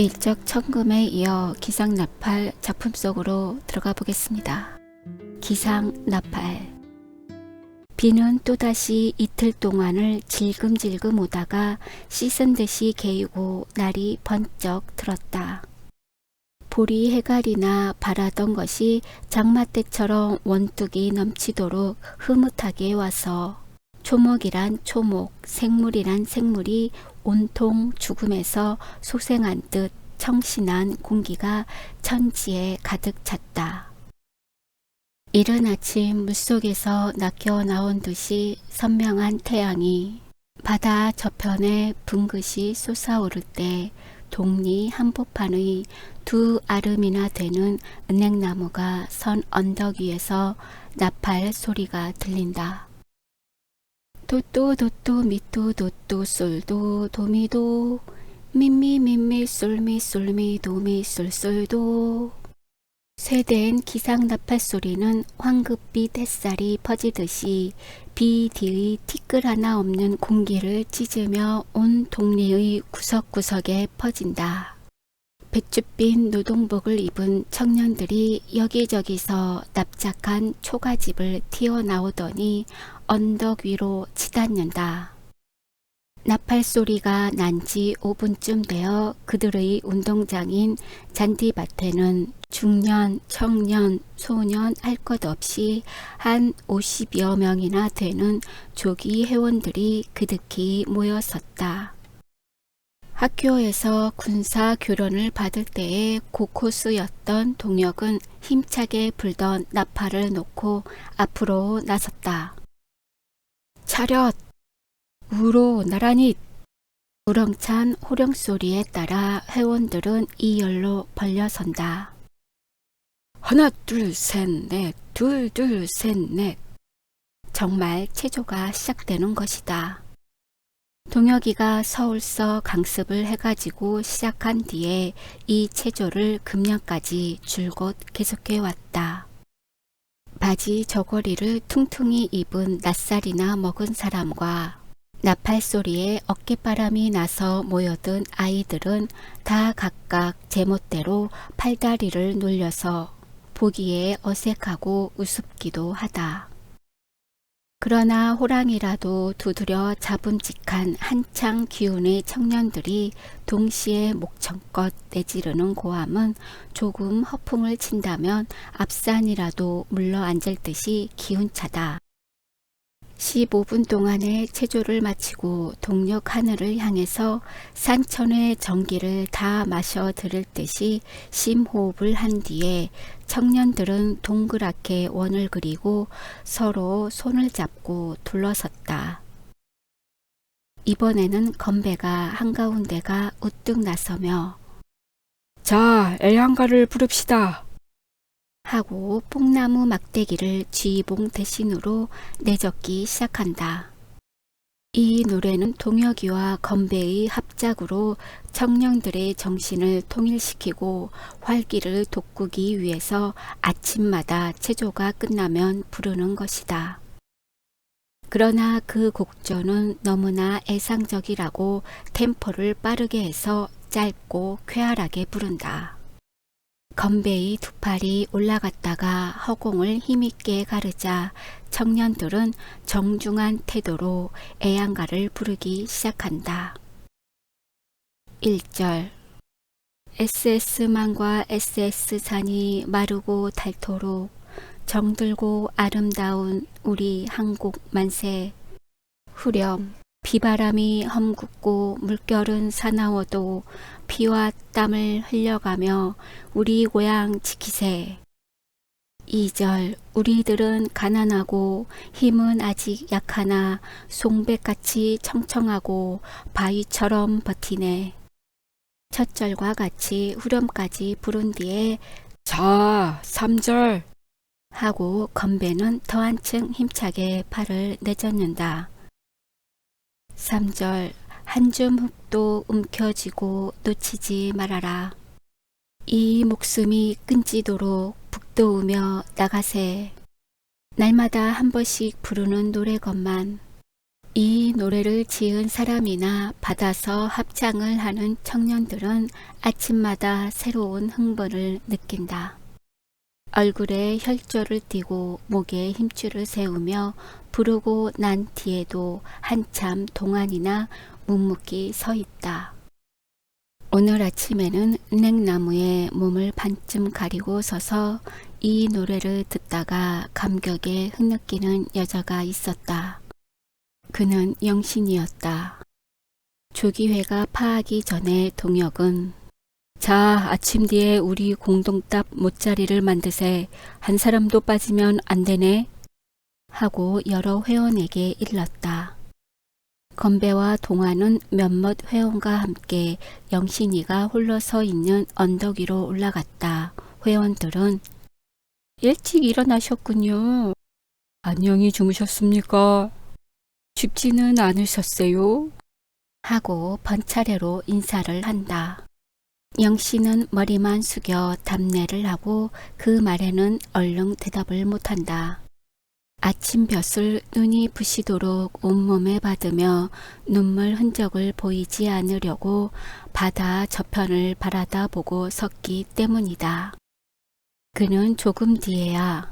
일적 천금에 이어 기상나팔 작품 속으로 들어가 보겠습니다. 기상나팔. 비는 또다시 이틀 동안을 질금질금 오다가 씻은 듯이 개이고 날이 번쩍 들었다. 보리 해갈이나 바라던 것이 장마 때처럼 원뚝이 넘치도록 흐뭇하게 와서 초목이란 초목, 생물이란 생물이 온통 죽음에서 소생한 듯 청신한 공기가 천지에 가득 찼다. 이른 아침 물속에서 낚여 나온 듯이 선명한 태양이 바다 저편에 붕긋이 솟아오를 때 동리 한복판의 두 아름이나 되는 은행나무가 선 언덕 위에서 나팔 소리가 들린다. 도또 도또 미또 도또 솔도 도미도 미미 미미 솔미 솔미 도미 솔솔도. 쇠된 기상나팔 소리는 황급빛 햇살이 퍼지듯이 비 뒤의 티끌 하나 없는 공기를 찢으며 온 동리의 구석구석에 퍼진다. 백주빛 노동복을 입은 청년들이 여기저기서 납작한 초가집을 튀어나오더니 언덕 위로 치닫는다. 나팔 소리가 난 지 5분쯤 되어 그들의 운동장인 잔디밭에는 중년, 청년, 소년 할 것 없이 한 50여 명이나 되는 조기 회원들이 그득히 모여섰다. 학교에서 군사 교련을 받을 때에 고코스였던 동혁은 힘차게 불던 나팔을 놓고 앞으로 나섰다. 차렷! 우로 나란히! 우렁찬 호령소리에 따라 회원들은 이열로 벌려선다. 하나 둘 셋 넷 둘 둘 셋 넷. 정말 체조가 시작되는 것이다. 동혁이가 서울서 강습을 해가지고 시작한 뒤에 이 체조를 금년까지 줄곧 계속해 왔다. 바지 저고리를 퉁퉁이 입은 낯살이나 먹은 사람과 나팔 소리에 어깨바람이 나서 모여든 아이들은 다 각각 제멋대로 팔다리를 놀려서 보기에 어색하고 우습기도 하다. 그러나 호랑이라도 두드려 잡음직한 한창 기운의 청년들이 동시에 목청껏 내지르는 고함은 조금 허풍을 친다면 앞산이라도 물러앉을 듯이 기운차다. 15분 동안의 체조를 마치고 동력 하늘을 향해서 산천의 전기를 다 마셔 들을 듯이 심호흡을 한 뒤에 청년들은 동그랗게 원을 그리고 서로 손을 잡고 둘러섰다. 이번에는 건배가 한가운데가 우뚝 나서며 자, 애양가를 부릅시다. 하고 뽕나무 막대기를 쥐봉 대신으로 내젓기 시작한다. 이 노래는 동혁이와 건배의 합작으로 청년들의 정신을 통일시키고 활기를 돋구기 위해서 아침마다 체조가 끝나면 부르는 것이다. 그러나 그 곡조는 너무나 애상적이라고 템포를 빠르게 해서 짧고 쾌활하게 부른다. 건배의 두 팔이 올라갔다가 허공을 힘있게 가르자 청년들은 정중한 태도로 애양가를 부르기 시작한다. 1절. SS만과 SS산이 마르고 닳도록 정들고 아름다운 우리 한국 만세. 후렴. 비바람이 험긋고 물결은 사나워도 피와 땀을 흘려가며 우리 고향 지키세. 2절. 우리들은 가난하고 힘은 아직 약하나 송백같이 청청하고 바위처럼 버티네. 첫 절과 같이 후렴까지 부른 뒤에 자, 3절 하고 건배는 더 한층 힘차게 팔을 내젓는다. 3절. 한 줌 흙도 움켜쥐고 놓치지 말아라. 이 목숨이 끊지도록 북돋우며 나가세. 날마다 한 번씩 부르는 노래건만 이 노래를 지은 사람이나 받아서 합창을 하는 청년들은 아침마다 새로운 흥분을 느낀다. 얼굴에 혈조를 띠고 목에 힘줄을 세우며 부르고 난 뒤에도 한참 동안이나 묵묵히 서 있다. 오늘 아침에는 냉나무에 몸을 반쯤 가리고 서서 이 노래를 듣다가 감격에 흐느끼는 여자가 있었다. 그는 영신이었다. 조기회가 파하기 전에 동혁은 자, 아침 뒤에 우리 공동답 못자리를 만드세. 한 사람도 빠지면 안 되네. 하고 여러 회원에게 일렀다. 건배와 동화는 몇몇 회원과 함께 영신이가 홀로 서 있는 언덕 위로 올라갔다. 회원들은 일찍 일어나셨군요. 안녕히 주무셨습니까? 춥지는 않으셨어요? 하고 번차례로 인사를 한다. 영신은 머리만 숙여 답례를 하고 그 말에는 얼른 대답을 못한다. 아침 볕을 눈이 부시도록 온몸에 받으며 눈물 흔적을 보이지 않으려고 바다 저편을 바라다 보고 섰기 때문이다. 그는 조금 뒤에야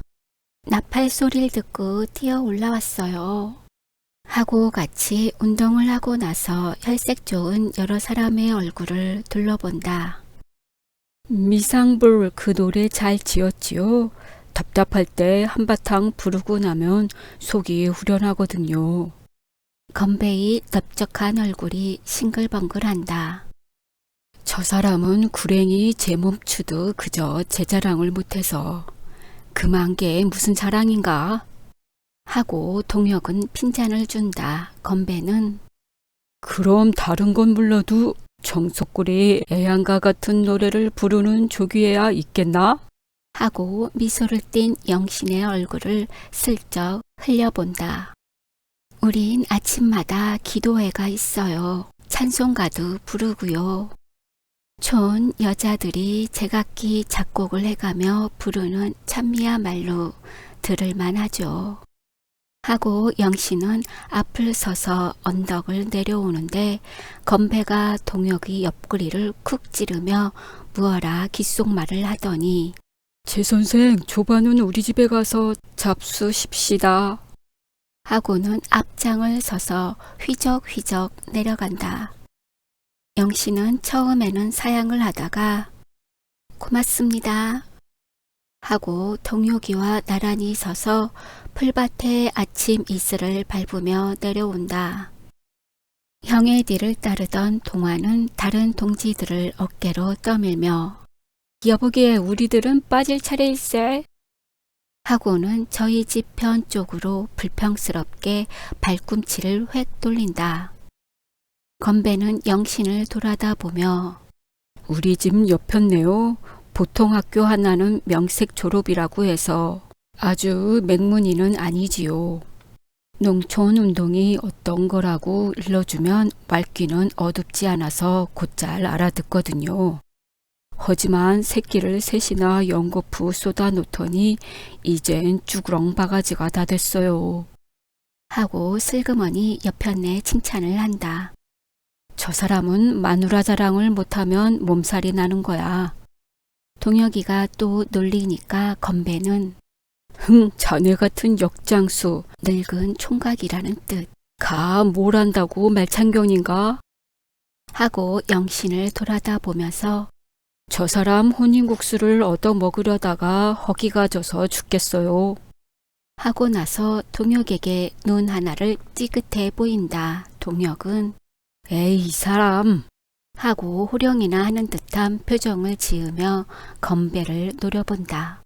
나팔 소리를 듣고 뛰어 올라왔어요. 하고 같이 운동을 하고 나서 혈색 좋은 여러 사람의 얼굴을 둘러본다. 미상불 그 노래 잘 지었지요? 답답할 때 한바탕 부르고 나면 속이 후련하거든요. 건배의 넓적한 얼굴이 싱글벙글한다. 저 사람은 구랭이 제 몸추도 그저 제 자랑을 못해서 그만 게 무슨 자랑인가? 하고 동혁은 핀잔을 준다. 건배는 그럼 다른 건 몰라도 정석골이 애양가 같은 노래를 부르는 조기애야 있겠나? 하고 미소를 띤 영신의 얼굴을 슬쩍 흘려본다. 우린 아침마다 기도회가 있어요. 찬송가도 부르고요. 촌 여자들이 제각기 작곡을 해가며 부르는 찬미야말로 들을만 하죠. 하고 영신은 앞을 서서 언덕을 내려오는데 건배가 동혁이 옆구리를 쿡 찌르며 무어라 귓속말을 하더니 제 선생 조반은 우리 집에 가서 잡수십시다. 하고는 앞장을 서서 휘적휘적 내려간다. 영신은 처음에는 사양을 하다가 고맙습니다. 하고 동혁이와 나란히 서서 풀밭에 아침 이슬을 밟으며 내려온다. 형의 뒤를 따르던 동화는 다른 동지들을 어깨로 떠밀며 여보기에 우리들은 빠질 차례일세. 하고는 저희 집 편 쪽으로 불평스럽게 발꿈치를 획 돌린다. 건배는 영신을 돌아다 보며 우리 집 옆편네요. 보통 학교 하나는 명색 졸업이라고 해서 아주 맹문이는 아니지요. 농촌 운동이 어떤 거라고 일러주면 말귀는 어둡지 않아서 곧잘 알아듣거든요. 하지만 새끼를 셋이나 연거푸 쏟아놓더니 이젠 쭈그렁 바가지가 다 됐어요. 하고 슬그머니 옆편에 칭찬을 한다. 저 사람은 마누라 자랑을 못하면 몸살이 나는 거야. 동혁이가 또 놀리니까 건배는 자네 같은 역장수 늙은 총각이라는 뜻. 가 뭘 안다고 말창경인가? 하고 영신을 돌아다 보면서 저 사람 혼인국수를 얻어 먹으려다가 허기가 져서 죽겠어요. 하고 나서 동혁에게 눈 하나를 찌긋해 보인다. 동혁은 에이 이 사람 하고 호령이나 하는 듯한 표정을 지으며 건배를 노려본다.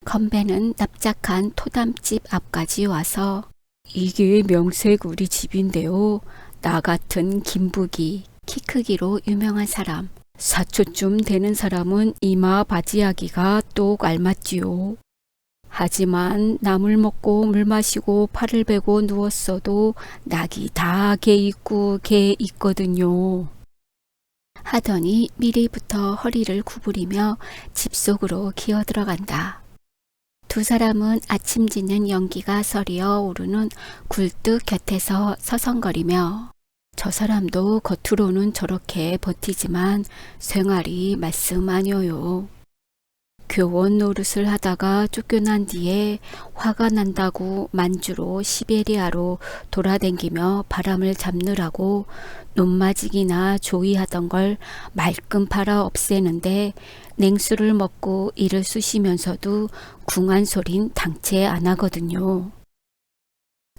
건배는 납작한 토담집 앞까지 와서 이게 명색 우리 집인데요. 나 같은 김부기 키 크기로 유명한 사람 사초쯤 되는 사람은 이마 바지하기가 똑 알맞지요. 하지만 나물 먹고 물 마시고 팔을 베고 누웠어도 낙이 다 개 있고 개 있거든요. 하더니 미리부터 허리를 구부리며 집 속으로 기어 들어간다. 두 사람은 아침 짓는 연기가 서리어 오르는 굴뚝 곁에서 서성거리며 저 사람도 겉으로는 저렇게 버티지만 생활이 말씀 아니어요. 교원 노릇을 하다가 쫓겨난 뒤에 화가 난다고 만주로 시베리아로 돌아댕기며 바람을 잡느라고 논마직이나 조이하던 걸 말끔 팔아 없애는데 냉수를 먹고 이를 쑤시면서도 궁한 소린 당체 안 하거든요.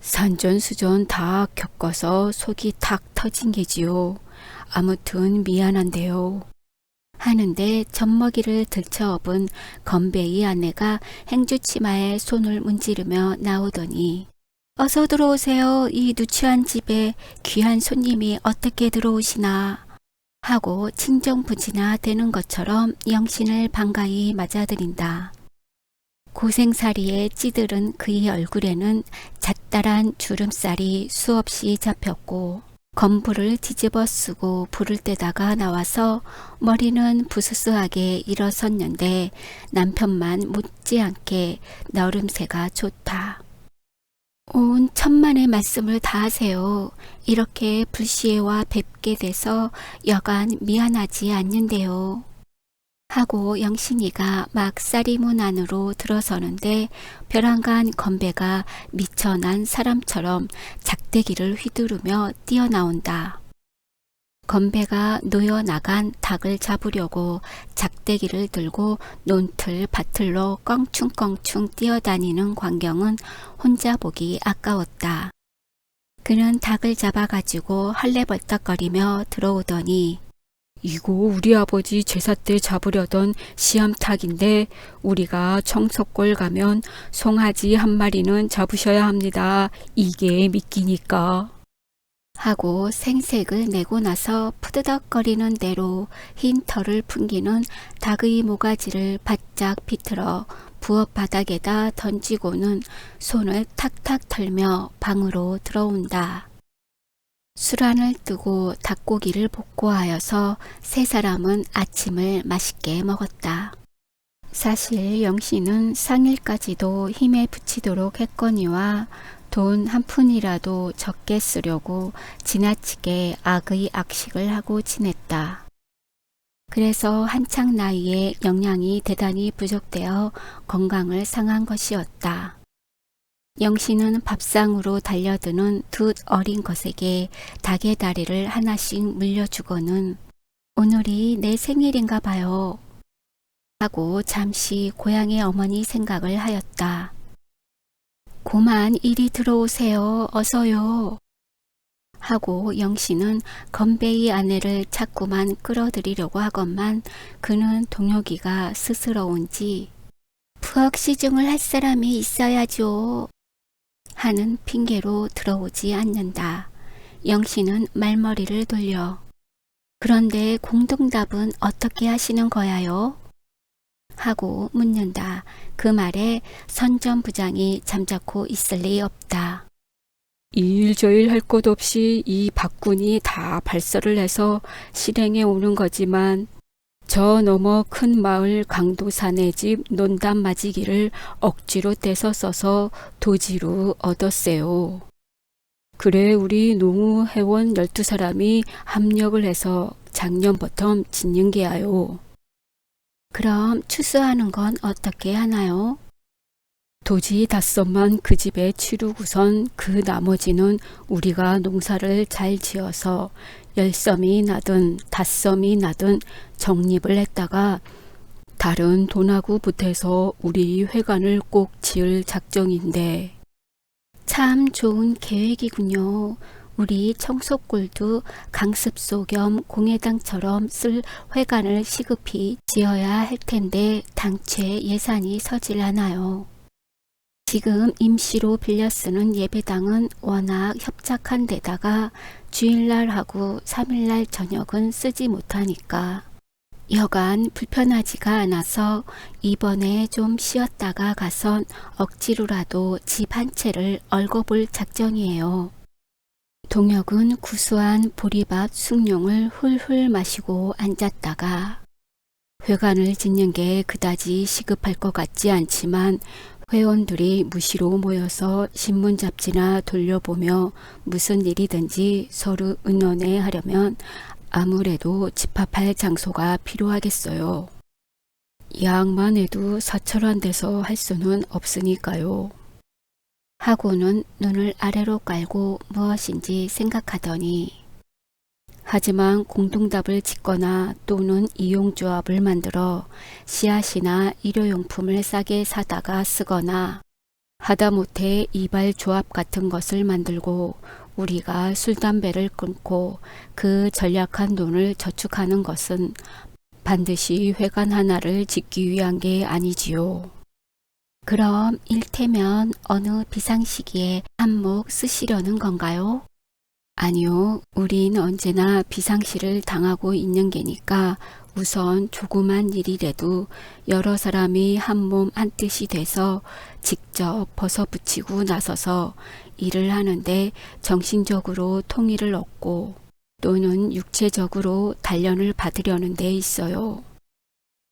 산전수전 다 겪어서 속이 탁 터진 게지요. 아무튼 미안한데요. 하는데 젖먹이를 들쳐업은 건배의 아내가 행주치마에 손을 문지르며 나오더니 어서 들어오세요. 이 누추한 집에 귀한 손님이 어떻게 들어오시나 하고 친정부지나 되는 것처럼 영신을 반가이 맞아들인다. 고생살이에 찌들은 그의 얼굴에는 잣달한 주름살이 수없이 잡혔고 건부를 뒤집어 쓰고 부를 때다가 나와서 머리는 부스스하게 일어섰는데 남편만 못지않게 너름새가 좋다. 온 천만의 말씀을 다 하세요. 이렇게 불시에와 뵙게 돼서 여간 미안하지 않는데요. 하고 영신이가 막 쌀이문 안으로 들어서는데 벼랑간 건배가 미쳐난 사람처럼 작대기를 휘두르며 뛰어나온다. 건배가 놓여나간 닭을 잡으려고 작대기를 들고 논틀 밭틀로 껑충껑충 뛰어다니는 광경은 혼자 보기 아까웠다. 그는 닭을 잡아가지고 헐레벌떡거리며 들어오더니 이거 우리 아버지 제사 때 잡으려던 시암탉인데 우리가 청석골 가면 송아지 한 마리는 잡으셔야 합니다. 이게 미끼니까. 하고 생색을 내고 나서 푸드덕거리는 대로 흰 털을 풍기는 닭의 모가지를 바짝 비틀어 부엌 바닥에다 던지고는 손을 탁탁 털며 방으로 들어온다. 술안을 뜨고 닭고기를 볶고 하여서 세 사람은 아침을 맛있게 먹었다. 사실 영신은 상일까지도 힘에 붙이도록 했거니와 돈 한 푼이라도 적게 쓰려고 지나치게 악의 악식을 하고 지냈다. 그래서 한창 나이에 영양이 대단히 부족되어 건강을 상한 것이었다. 영신은 밥상으로 달려드는 두 어린 것에게 닭의 다리를 하나씩 물려주고는 오늘이 내 생일인가 봐요. 하고 잠시 고향의 어머니 생각을 하였다. 고만 이리 들어오세요. 어서요. 하고 영신은 건배의 아내를 자꾸만 끌어들이려고 하건만 그는 동혁이가 스스러운지 부엌 시중을 할 사람이 있어야죠. 하는 핑계로 들어오지 않는다. 영신은 말머리를 돌려 그런데 공동답은 어떻게 하시는 거야요? 하고 묻는다. 그 말에 선전부장이 잠자코 있을 리 없다. 이일저일 할 것 없이 이 박군이 다 발설을 해서 실행에 오는 거지만 저 너머 큰 마을 강도사네 집 논담 맞이기를 억지로 떼서 써서 도지로 얻었어요. 그래 우리 농우 회원 12사람이 합력을 해서 작년부터 짓는 게야요. 그럼 추수하는 건 어떻게 하나요? 도지 5섯만 그 집에 치르고선 그 나머지는 우리가 농사를 잘 지어서 10섬이 나든 5섬이 나든 적립을 했다가 다른 돈하고 보태서 우리 회관을 꼭 지을 작정인데 참 좋은 계획이군요. 우리 청석골도 강습소 겸 공회당처럼 쓸 회관을 시급히 지어야 할 텐데 당최 예산이 서질 않아요. 지금 임시로 빌려 쓰는 예배당은 워낙 협착한 데다가 주일날하고 3일날 저녁은 쓰지 못하니까 여간 불편하지가 않아서 이번에 좀 쉬었다가 가선 억지로라도 집 한 채를 얽어볼 작정이에요. 동혁은 구수한 보리밥 숭늉을 훌훌 마시고 앉았다가 회관을 짓는 게 그다지 시급할 것 같지 않지만 회원들이 무시로 모여서 신문 잡지나 돌려보며 무슨 일이든지 서로 의논해 하려면 아무래도 집합할 장소가 필요하겠어요. 야학만 해도 사철한 데서 할 수는 없으니까요. 하고는 눈을 아래로 깔고 무엇인지 생각하더니 하지만 공동답을 짓거나 또는 이용조합을 만들어 씨앗이나 일회용품을 싸게 사다가 쓰거나 하다못해 이발조합 같은 것을 만들고 우리가 술, 담배를 끊고 그 전략한 돈을 저축하는 것은 반드시 회관 하나를 짓기 위한 게 아니지요. 그럼 일테면 어느 비상시기에 한몫 쓰시려는 건가요? 아니요. 우린 언제나 비상시를 당하고 있는 게니까 우선 조그만 일이라도 여러 사람이 한 몸 한 뜻이 돼서 직접 벗어붙이고 나서서 일을 하는데 정신적으로 통일을 얻고 또는 육체적으로 단련을 받으려는 데 있어요.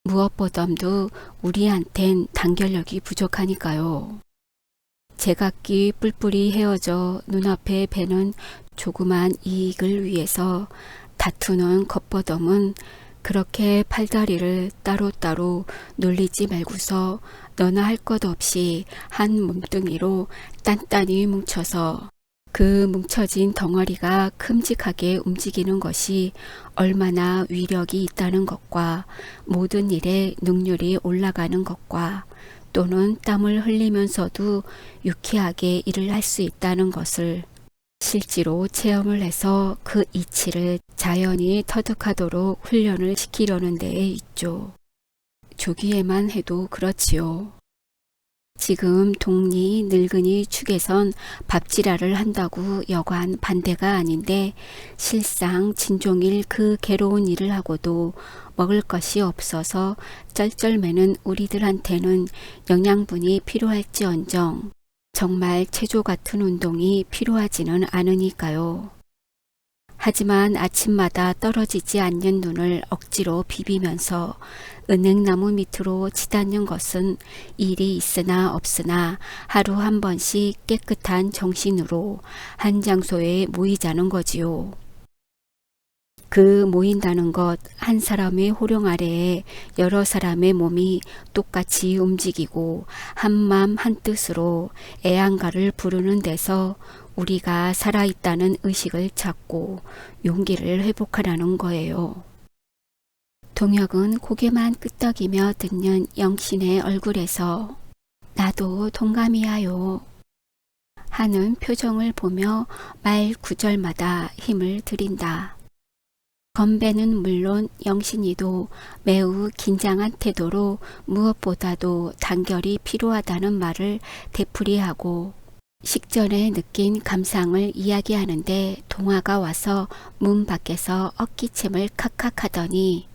무엇보다도 우리한텐 단결력이 부족하니까요. 제각기 뿔뿔이 헤어져 눈앞에 배는 조그만 이익을 위해서 다투는 겉버덤은 그렇게 팔다리를 따로따로 놀리지 말고서 너나 할 것 없이 한 몸뚱이로 단단히 뭉쳐서 그 뭉쳐진 덩어리가 큼직하게 움직이는 것이 얼마나 위력이 있다는 것과 모든 일에 능률이 올라가는 것과 또는 땀을 흘리면서도 유쾌하게 일을 할 수 있다는 것을 실제로 체험을 해서 그 이치를 자연히 터득하도록 훈련을 시키려는 데에 있죠. 조기에만 해도 그렇지요. 지금 동리 늙은이 축에선 밥지랄을 한다고 여간 반대가 아닌데 실상 진종일 그 괴로운 일을 하고도 먹을 것이 없어서 쩔쩔매는 우리들한테는 영양분이 필요할지언정 정말 체조 같은 운동이 필요하지는 않으니까요. 하지만 아침마다 떨어지지 않는 눈을 억지로 비비면서 은행나무 밑으로 치닫는 것은 일이 있으나 없으나 하루 한 번씩 깨끗한 정신으로 한 장소에 모이자는 거지요. 그 모인다는 것, 한 사람의 호령 아래에 여러 사람의 몸이 똑같이 움직이고 한맘 한뜻으로 애양가를 부르는 데서 우리가 살아있다는 의식을 찾고 용기를 회복하라는 거예요. 동혁은 고개만 끄덕이며 듣는 영신의 얼굴에서 나도 동감이야요 하는 표정을 보며 말 구절마다 힘을 들인다. 건배는 물론 영신이도 매우 긴장한 태도로 무엇보다도 단결이 필요하다는 말을 되풀이하고 식전에 느낀 감상을 이야기하는데 동화가 와서 문 밖에서 헛기침을 칵칵하더니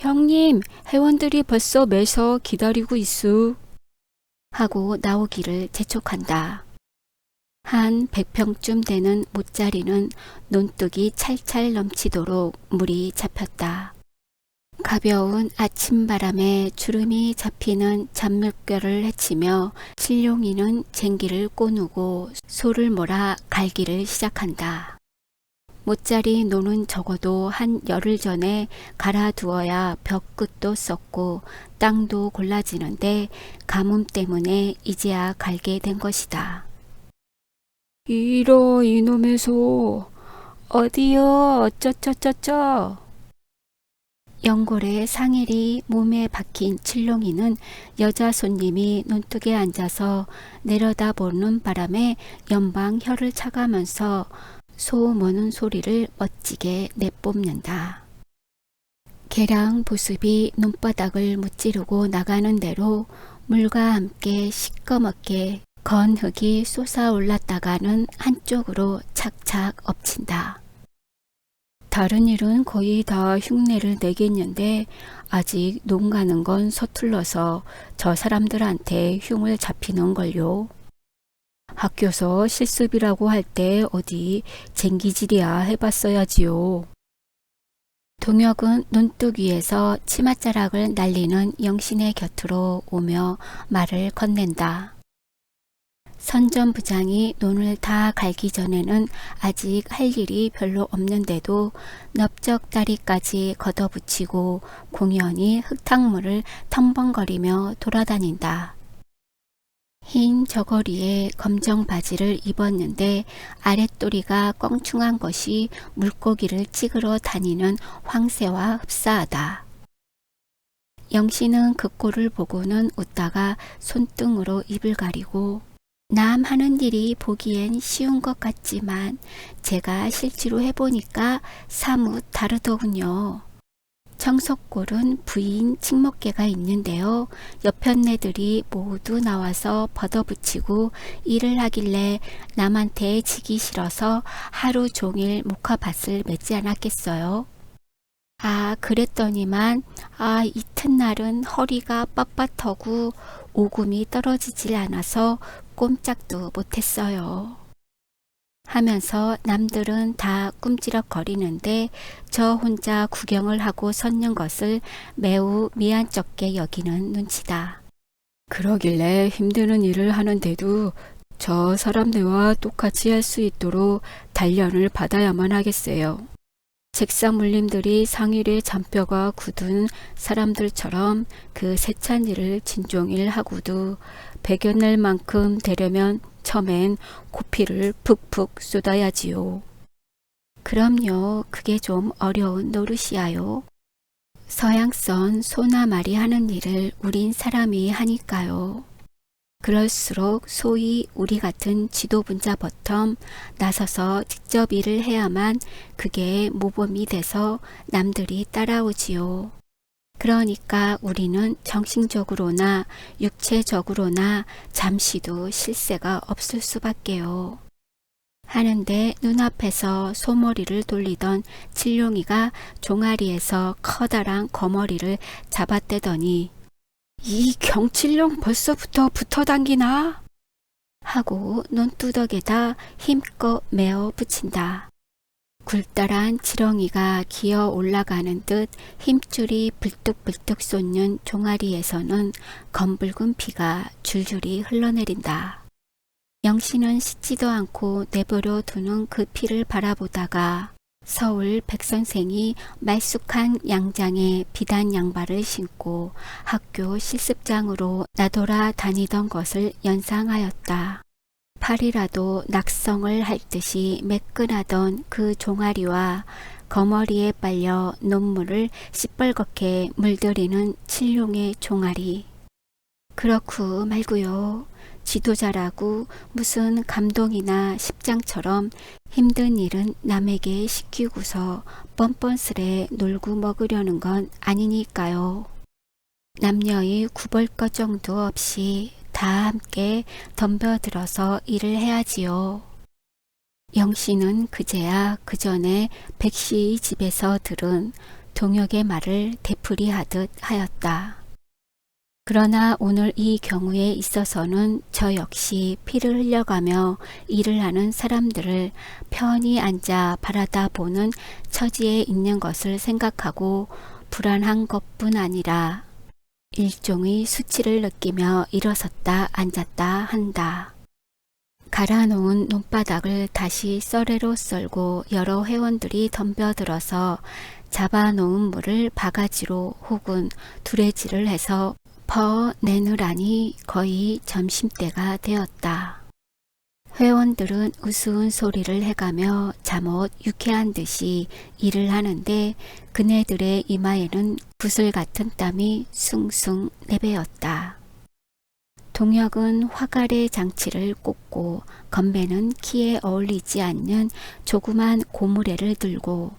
형님, 회원들이 벌써 매서 기다리고 있수 하고 나오기를 재촉한다. 한 100평쯤 되는 못자리는 논뚝이 찰찰 넘치도록 물이 잡혔다. 가벼운 아침바람에 주름이 잡히는 잔물결을 헤치며 칠룡이는 쟁기를 꼬누고 소를 몰아 갈기를 시작한다. 못자리 노는 적어도 한 열흘 전에 갈아두어야 벽끝도 썩고 땅도 골라지는데 가뭄 때문에 이제야 갈게 된 것이다. 이러 이놈의 소 어디여 어쩌쩌쩌쩌. 연골에 상일이 몸에 박힌 칠룡이는 여자 손님이 논뚝에 앉아서 내려다보는 바람에 연방 혀를 차가면서 소 모는 소리를 멋지게 내뿜는다. 개랑 보습이 눈바닥을 무찌르고 나가는 대로 물과 함께 시꺼멓게 건 흙이 솟아올랐다가는 한쪽으로 착착 엎친다. 다른 일은 거의 다 흉내를 내겠는데 아직 농 가는 건 서툴러서 저 사람들한테 흉을 잡히는 걸요. 학교서 실습이라고 할 때 어디 쟁기질이야 해봤어야지요. 동혁은 논뚝 위에서 치맛자락을 날리는 영신의 곁으로 오며 말을 건넨다. 선전부장이 논을 다 갈기 전에는 아직 할 일이 별로 없는데도 넓적다리까지 걷어붙이고 공연히 흙탕물을 텀벙거리며 돌아다닌다. 흰 저고리에 검정 바지를 입었는데 아랫도리가 껑충한 것이 물고기를 찍으러 다니는 황새와 흡사하다. 영신은 그 꼴을 보고는 웃다가 손등으로 입을 가리고 남 하는 일이 보기엔 쉬운 것 같지만 제가 실제로 해보니까 사뭇 다르더군요. 청석골은 부인 칙목개가 있는데요. 옆편네들이 모두 나와서 벗어붙이고 일을 하길래 남한테 지기 싫어서 하루 종일 목화밭을 맺지 않았겠어요. 그랬더니만 이튿날은 허리가 빳빳하고 오금이 떨어지질 않아서 꼼짝도 못했어요. 하면서 남들은 다 꿈지럭거리는데 저 혼자 구경을 하고 섰는 것을 매우 미안쩍게 여기는 눈치다. 그러길래 힘드는 일을 하는데도 저 사람들과 똑같이 할 수 있도록 단련을 받아야만 하겠어요. 책상 물림들이 상일에 잔뼈가 굳은 사람들처럼 그 세찬 일을 진종일 하고도 배겨낼 만큼 되려면 처음엔 고피를 푹푹 쏟아야지요. 그럼요. 그게 좀 어려운 노릇이야요. 서양선 소나말이 하는 일을 우린 사람이 하니까요. 그럴수록 소위 우리 같은 지도분자 버텀 나서서 직접 일을 해야만 그게 모범이 돼서 남들이 따라오지요. 그러니까 우리는 정신적으로나 육체적으로나 잠시도 쉴 새가 없을 수밖에요. 하는데 눈앞에서 소머리를 돌리던 칠룡이가 종아리에서 커다란 거머리를 잡아떼더니 이 경칠룡 벌써부터 붙어당기나? 하고 논두덕에다 힘껏 메어 붙인다. 굴다란 지렁이가 기어 올라가는 듯 힘줄이 불뚝불뚝 솟는 종아리에서는 검붉은 피가 줄줄이 흘러내린다. 영신은 씻지도 않고 내버려 두는 그 피를 바라보다가 서울 백선생이 말쑥한 양장에 비단 양발을 신고 학교 실습장으로 나돌아 다니던 것을 연상하였다. 팔이라도 낙성을 할 듯이 매끈하던 그 종아리와 거머리에 빨려 눈물을 시뻘겋게 물들이는 칠룡의 종아리. 그렇고 말고요. 지도자라고 무슨 감동이나 십장처럼 힘든 일은 남에게 시키고서 뻔뻔스레 놀고 먹으려는 건 아니니까요. 남녀의 구벌것 정도 없이 다 함께 덤벼들어서 일을 해야지요. 영신은 그제야 그 전에 백씨의 집에서 들은 동혁의 말을 되풀이하듯 하였다. 그러나 오늘 이 경우에 있어서는 저 역시 피를 흘려가며 일을 하는 사람들을 편히 앉아 바라다 보는 처지에 있는 것을 생각하고 불안한 것뿐 아니라 일종의 수치를 느끼며 일어섰다 앉았다 한다. 갈아놓은 논바닥을 다시 썰애로 썰고 여러 회원들이 덤벼들어서 잡아놓은 물을 바가지로 혹은 두레지를 해서 퍼내느라니 거의 점심때가 되었다. 회원들은 우스운 소리를 해가며 잠옷 유쾌한 듯이 일을 하는데 그네들의 이마에는 구슬 같은 땀이 숭숭 내배었다. 동혁은 화갈의 장치를 꽂고 건배는 키에 어울리지 않는 조그만 고무래를 들고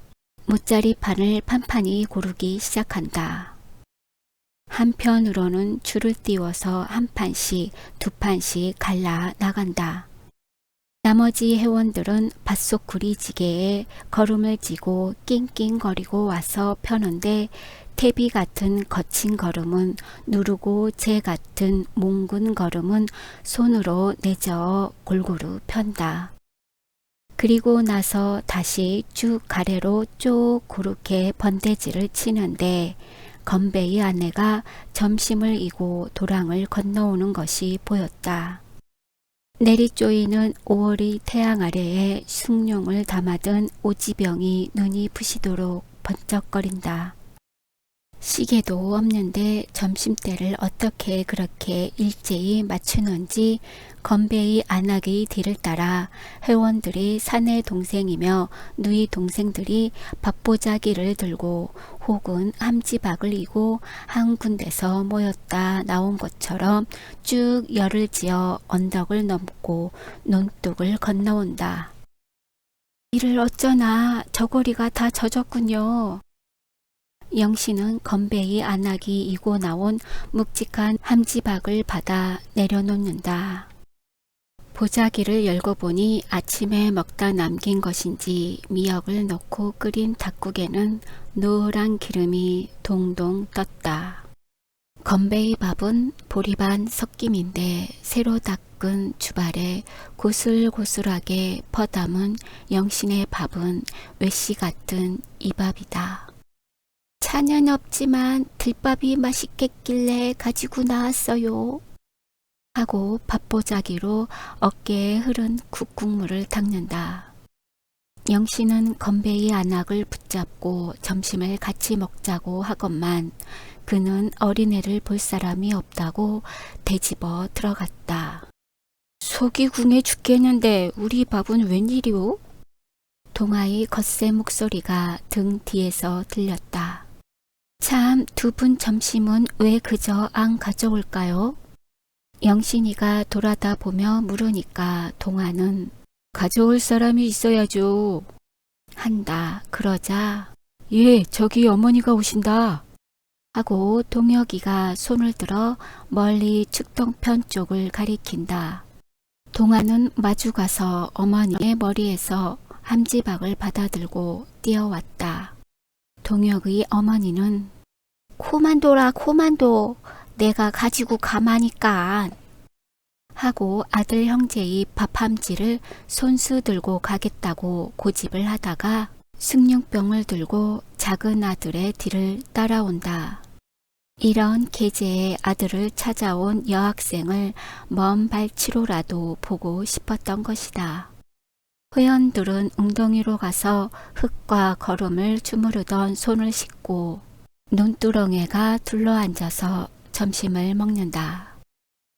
무짜리 판을 판판히 고르기 시작한다. 한편으로는 줄을 띄워서 한 판씩 두 판씩 갈라 나간다. 나머지 회원들은 밭속 구리지게에 걸음을 쥐고 낑낑거리고 와서 펴는데 태비 같은 거친 걸음은 누르고 재 같은 몽군 걸음은 손으로 내저어 골고루 편다. 그리고 나서 다시 쭉 가래로 쭉 고르게 번데지를 치는데 건배의 아내가 점심을 이고 도랑을 건너오는 것이 보였다. 내리쪼이는 5월의 태양 아래에 숭늉을 담아든 오지병이 눈이 부시도록 번쩍거린다. 시계도 없는데 점심때를 어떻게 그렇게 일제히 맞추는지 건배의 안악의 뒤를 따라 회원들이 사내 동생이며 누이 동생들이 밥보자기를 들고 혹은 함지박을 이고 한 군데서 모였다 나온 것처럼 쭉 열을 지어 언덕을 넘고 논둑을 건너온다. 이를 어쩌나 저고리가 다 젖었군요. 영신은 건배의 안악이 이고 나온 묵직한 함지박을 받아 내려놓는다. 보자기를 열고 보니 아침에 먹다 남긴 것인지 미역을 넣고 끓인 닭국에는 노란 기름이 동동 떴다. 건배의 밥은 보리반 섞임인데 새로 닦은 주발에 고슬고슬하게 퍼담은 영신의 밥은 외씨 같은 이 밥이다. 차는 없지만 들밥이 맛있겠길래 가지고 나왔어요. 하고 밥보자기로 어깨에 흐른 국국물을 닦는다. 영신은 건배의 안악을 붙잡고 점심을 같이 먹자고 하건만 그는 어린애를 볼 사람이 없다고 되집어 들어갔다. 속이 궁해 죽겠는데 우리 밥은 웬일이오? 동아의 겉새 목소리가 등 뒤에서 들렸다. 참, 두 분 점심은 왜 그저 안 가져올까요? 영신이가 돌아다 보며 물으니까 동아는 가져올 사람이 있어야죠. 한다. 그러자 예, 저기 어머니가 오신다. 하고 동혁이가 손을 들어 멀리 축동편 쪽을 가리킨다. 동아는 마주가서 어머니의 머리에서 함지박을 받아들고 뛰어왔다. 동혁의 어머니는 코만도라 코만도 내가 가지고 가마니까 하고 아들 형제의 밥함지를 손수 들고 가겠다고 고집을 하다가 숭늉병을 들고 작은 아들의 뒤를 따라온다. 이런 계제의 아들을 찾아온 여학생을 먼 발치로라도 보고 싶었던 것이다. 회원들은 웅덩이로 가서 흙과 거름을 주무르던 손을 씻고 논두렁에가 둘러앉아서 점심을 먹는다.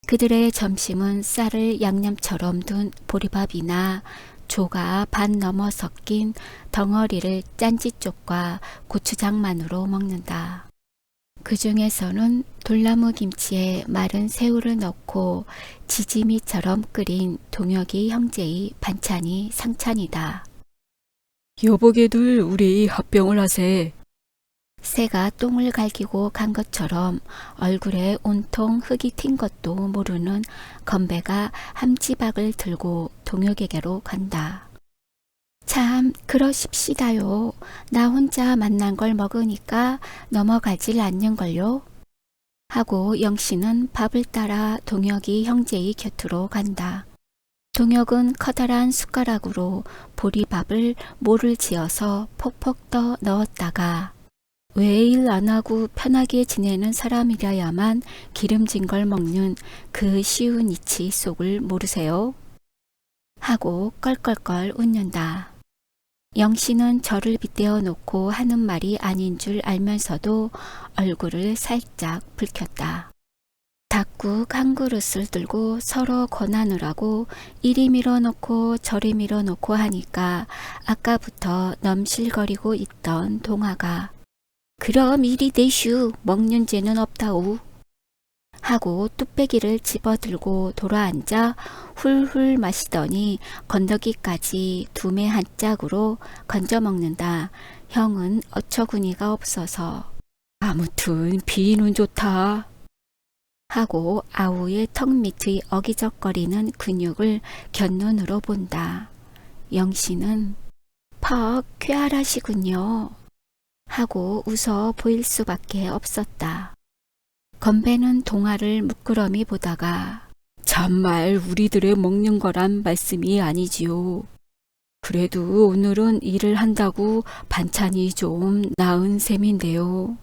그들의 점심은 쌀을 양념처럼 둔 보리밥이나 조가 반 넘어 섞인 덩어리를 짠지쪽과 고추장만으로 먹는다. 그 중에서는 돌나무 김치에 마른 새우를 넣고 지짐이처럼 끓인 동혁이 형제의 반찬이 상찬이다. 여보게들 우리 합병을 하세. 새가 똥을 갈기고 간 것처럼 얼굴에 온통 흙이 튄 것도 모르는 건배가 함지박을 들고 동혁에게로 간다. 참 그러십시다요. 나 혼자 만난 걸 먹으니까 넘어가질 않는걸요. 하고 영신은 밥을 따라 동혁이 형제의 곁으로 간다. 동혁은 커다란 숟가락으로 보리밥을 모를 지어서 폭폭 떠 넣었다가 왜 일 안 하고 편하게 지내는 사람이라야만 기름진 걸 먹는 그 쉬운 이치 속을 모르세요? 하고 껄껄껄 웃는다. 영신은 저를 빗대어 놓고 하는 말이 아닌 줄 알면서도 얼굴을 살짝 붉혔다. 닭국 한 그릇을 들고 서로 권하느라고 이리 밀어놓고 저리 밀어놓고 하니까 아까부터 넘실거리고 있던 동아가 그럼 이리 대슈 먹는 죄는 없다우 하고 뚝배기를 집어들고 돌아앉아 훌훌 마시더니 건더기까지 두매 한 짝으로 건져 먹는다. 형은 어처구니가 없어서 아무튼 비는 좋다. 하고 아우의 턱 밑의 어기적거리는 근육을 곁눈으로 본다. 영신은 퍽 쾌활하시군요. 하고 웃어 보일 수밖에 없었다. 건배는 동아를 물끄러미 보다가 참말 우리들의 먹는 거란 말씀이 아니지요. 그래도 오늘은 일을 한다고 반찬이 좀 나은 셈인데요.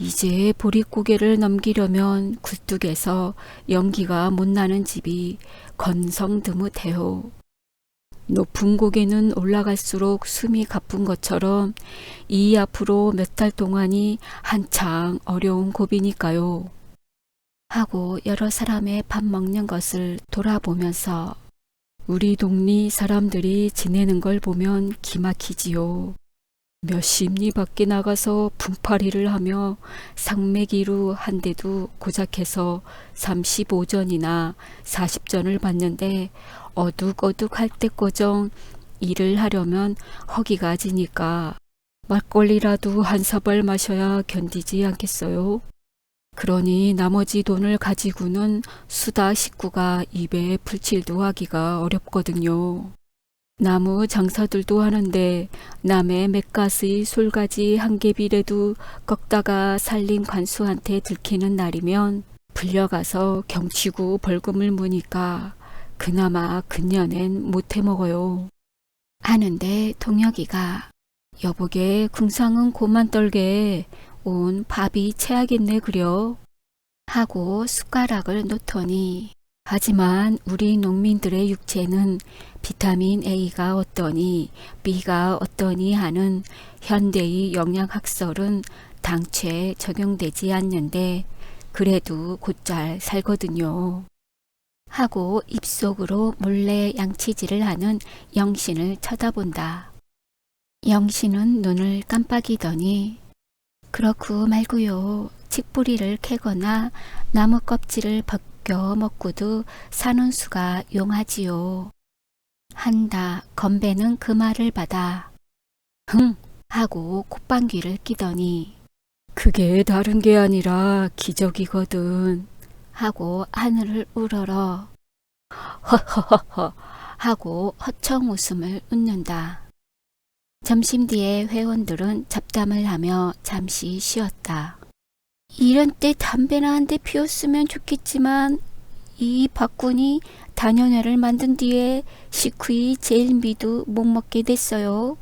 이제 보릿고개를 넘기려면 굴뚝에서 연기가 못 나는 집이 건성드뭇해요. 높은 고개는 올라갈수록 숨이 가쁜 것처럼 이 앞으로 몇 달 동안이 한창 어려운 고비니까요. 하고 여러 사람의 밥 먹는 것을 돌아보면서 우리 동리 사람들이 지내는 걸 보면 기막히지요. 몇십 리 밖에 나가서 분파리를 하며 상매기로 한 대도 고작해서 35전이나 40전을 받는데 어둑어둑 할 때 거정 일을 하려면 허기가 지니까 막걸리라도 한 사발 마셔야 견디지 않겠어요? 그러니 나머지 돈을 가지고는 수다 식구가 입에 풀칠도 하기가 어렵거든요. 나무 장사들도 하는데 남의 맷가스의 솔가지 한 개비라도 꺾다가 살림 관수한테 들키는 날이면 불려가서 경치고 벌금을 무니까 그나마 근년엔 못해 먹어요. 하는데 동혁이가 여보게 궁상은 고만 떨게 온 밥이 채하겠네 그려. 하고 숟가락을 놓더니 하지만 우리 농민들의 육체는 비타민 A가 어떠니 B가 어떠니 하는 현대의 영양학설은 당최 적용되지 않는데 그래도 곧잘 살거든요. 하고 입속으로 몰래 양치질을 하는 영신을 쳐다본다. 영신은 눈을 깜빡이더니 그렇고 말고요. 칡뿌리를 캐거나 나무 껍질을 벗겨 먹고도 사는 수가 용하지요. 한다. 건배는 그 말을 받아 흥 하고 콧방귀를 끼더니 그게 다른 게 아니라 기적이거든. 하고 하늘을 우러러 허허허허 하고 허청 웃음을 웃는다. 점심 뒤에 회원들은 잡담을 하며 잠시 쉬었다. 이런 때 담배나 한 대 피웠으면 좋겠지만 이 박군이 단연회를 만든 뒤에 식후이 제일 미도 못 먹게 됐어요.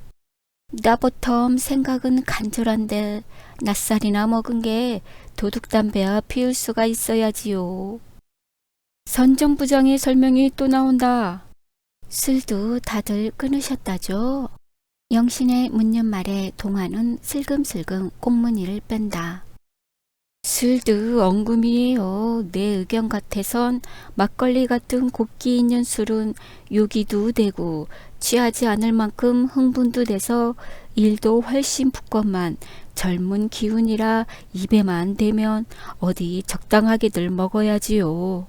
나보텀 생각은 간절한데 낯살이나 먹은 게 도둑담배야 피울 수가 있어야지요. 선정부장의 설명이 또 나온다. 술도 다들 끊으셨다죠. 영신의 묻는 말에 동화는 슬금슬금 꽁무니를 뺀다. 술도 엉금이에요. 내 의견 같아선 막걸리 같은 곱기 있는 술은 요기도 되고 취하지 않을 만큼 흥분도 돼서 일도 훨씬 붙건만 젊은 기운이라 입에만 대면 어디 적당하게들 먹어야지요.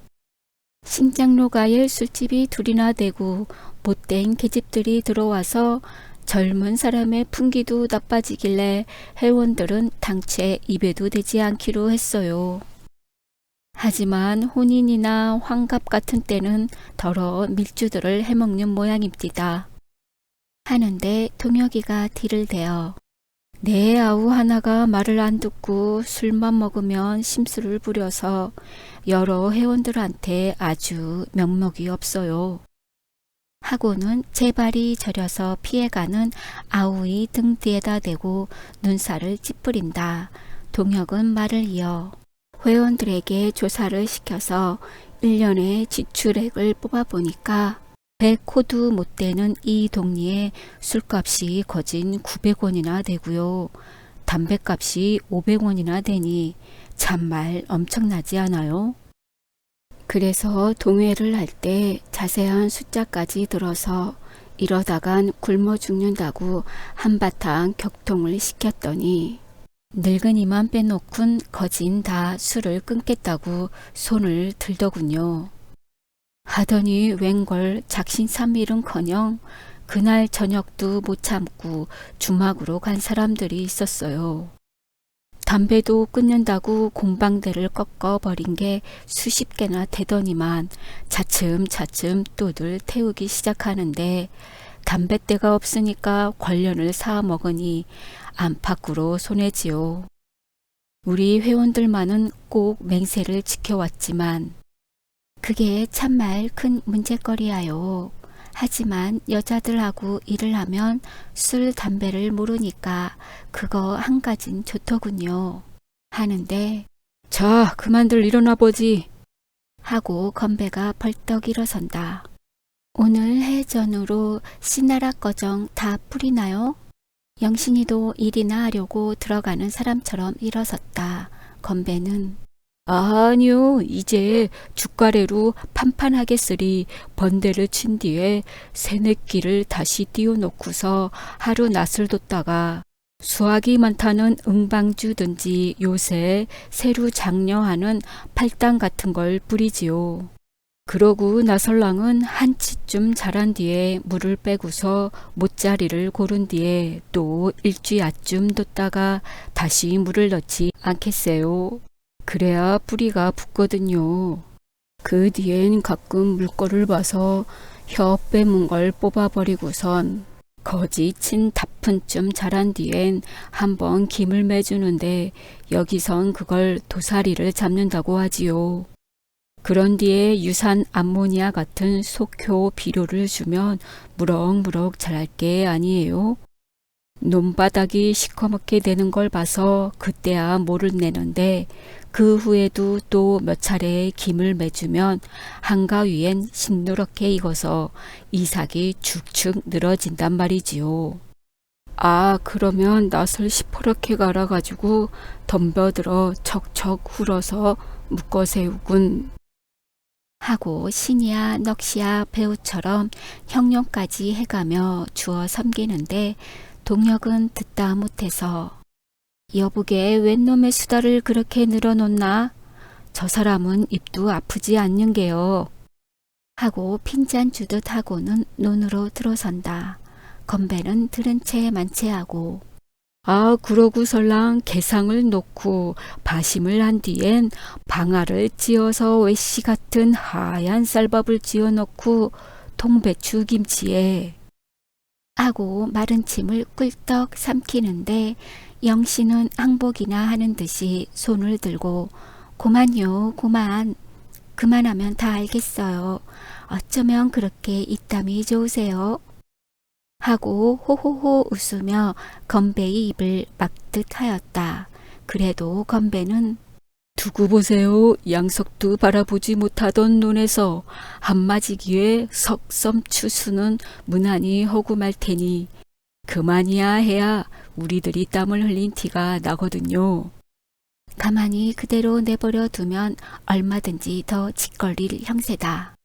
신장로가에 술집이 둘이나 되고 못된 계집들이 들어와서 젊은 사람의 풍기도 나빠지길래 회원들은 당최 입에도 대지 않기로 했어요. 하지만 혼인이나 환갑 같은 때는 더러 밀주들을 해먹는 모양입니다. 하는데 동혁이가 뒤를 대어 내 아우 하나가 말을 안 듣고 술만 먹으면 심술을 부려서 여러 회원들한테 아주 명목이 없어요. 하고는 제발이 저려서 피해가는 아우의 등 뒤에다 대고 눈살을 찌푸린다. 동혁은 말을 이어 회원들에게 조사를 시켜서 1년의 지출액을 뽑아보니까 100호도 못 되는 이 동리에 술값이 거진 900원이나 되고요. 담배값이 500원이나 되니 참말 엄청나지 않아요? 그래서 동회를 할 때 자세한 숫자까지 들어서 이러다간 굶어 죽는다고 한바탕 격통을 시켰더니 늙은이만 빼놓곤 거진 다 술을 끊겠다고 손을 들더군요. 하더니 웬걸 작심삼일은커녕 그날 저녁도 못 참고 주막으로 간 사람들이 있었어요. 담배도 끊는다고 공방대를 꺾어버린 게 수십 개나 되더니만 차츰차츰 또들 태우기 시작하는데 담뱃대가 없으니까 관련을 사 먹으니 안팎으로 손해지요. 우리 회원들만은 꼭 맹세를 지켜왔지만 그게 참말 큰 문제거리야요. 하지만 여자들하고 일을 하면 술, 담배를 모르니까 그거 한 가진 좋더군요. 하는데 자, 그만들 일어나 보지. 하고 건배가 벌떡 일어선다. 오늘 해전으로 씨나라 꺼정 다 뿌리나요? 영신이도 일이나 하려고 들어가는 사람처럼 일어섰다. 건배는 아니요, 이제 죽가래로 판판하게 쓰리 번데를 친 뒤에 새내끼를 다시 띄워놓고서 하루 낯을 뒀다가 수확이 많다는 응방주든지 요새 새로 장려하는 팔당 같은 걸 뿌리지요. 그러고 나설랑은 한치쯤 자란 뒤에 물을 빼고서 못자리를 고른 뒤에 또 일주야쯤 뒀다가 다시 물을 넣지 않겠어요. 그래야 뿌리가 붙거든요. 그 뒤엔 가끔 물거를 봐서 혀 빼문 걸 뽑아버리고선 거지 친 다푼쯤 자란 뒤엔 한번 김을 매주는데 여기선 그걸 도사리를 잡는다고 하지요. 그런 뒤에 유산 암모니아 같은 속효 비료를 주면 무럭무럭 자랄 게 아니에요. 논바닥이 시커멓게 되는 걸 봐서 그때야 모를 내는데 그 후에도 또 몇 차례 김을 매주면 한가위엔 신누렇게 익어서 이삭이 축축 늘어진단 말이지요. 아, 그러면 낫을 시퍼렇게 갈아가지고 덤벼들어 척척 hul어서 묶어 세우군. 하고 신이야 넋이야 배우처럼 형용까지 해가며 주어 섬기는데 동혁은 듣다 못해서 여보게 웬 놈의 수다를 그렇게 늘어놓나? 저 사람은 입도 아프지 않는 게요. 하고 핀잔 주듯 하고는 논으로 들어선다. 건배는 들은 채 만체하고 아, 그러고 설랑 개상을 놓고 바심을 한 뒤엔 방아를 찧어서 외씨 같은 하얀 쌀밥을 지어 넣고 통배추 김치에 하고 마른 침을 꿀떡 삼키는데 영신은 항복이나 하는 듯이 손을 들고 고만요 고만 그만하면 다 알겠어요. 어쩌면 그렇게 입담이 좋으세요? 하고 호호호 웃으며 건배의 입을 막듯 하였다. 그래도 건배는 두고 보세요. 양석도 바라보지 못하던 눈에서 한마지기에 석섬추수는 무난히 허구 말 테니 그만이야 해야 우리들이 땀을 흘린 티가 나거든요. 가만히 그대로 내버려 두면 얼마든지 더 짓거릴 형세다.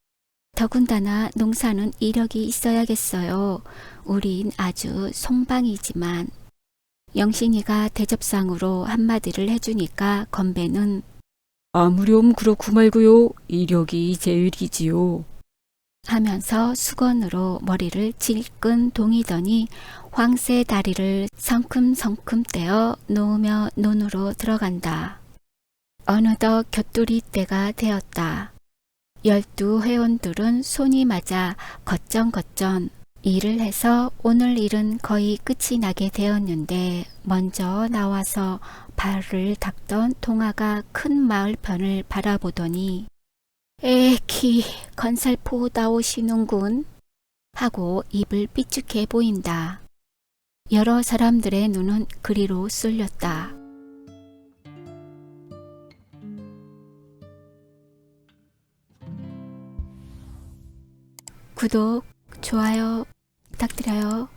더군다나 농사는 이력이 있어야겠어요. 우린 아주 송방이지만. 영신이가 대접상으로 한마디를 해주니까 건배는 아무렴 그렇고 말고요. 이력이 제일이지요. 하면서 수건으로 머리를 질끈 동이더니 황새 다리를 성큼성큼 떼어 놓으며 논으로 들어간다. 어느덧 곁돌이 때가 되었다. 12회원들은 손이 맞아 걷전걷전 일을 해서 오늘 일은 거의 끝이 나게 되었는데 먼저 나와서 발을 닦던 동아가 큰 마을편을 바라보더니 에키 건살포 나오시는군 하고 입을 삐죽해 보인다. 여러 사람들의 눈은 그리로 쏠렸다. 구독, 좋아요 부탁드려요.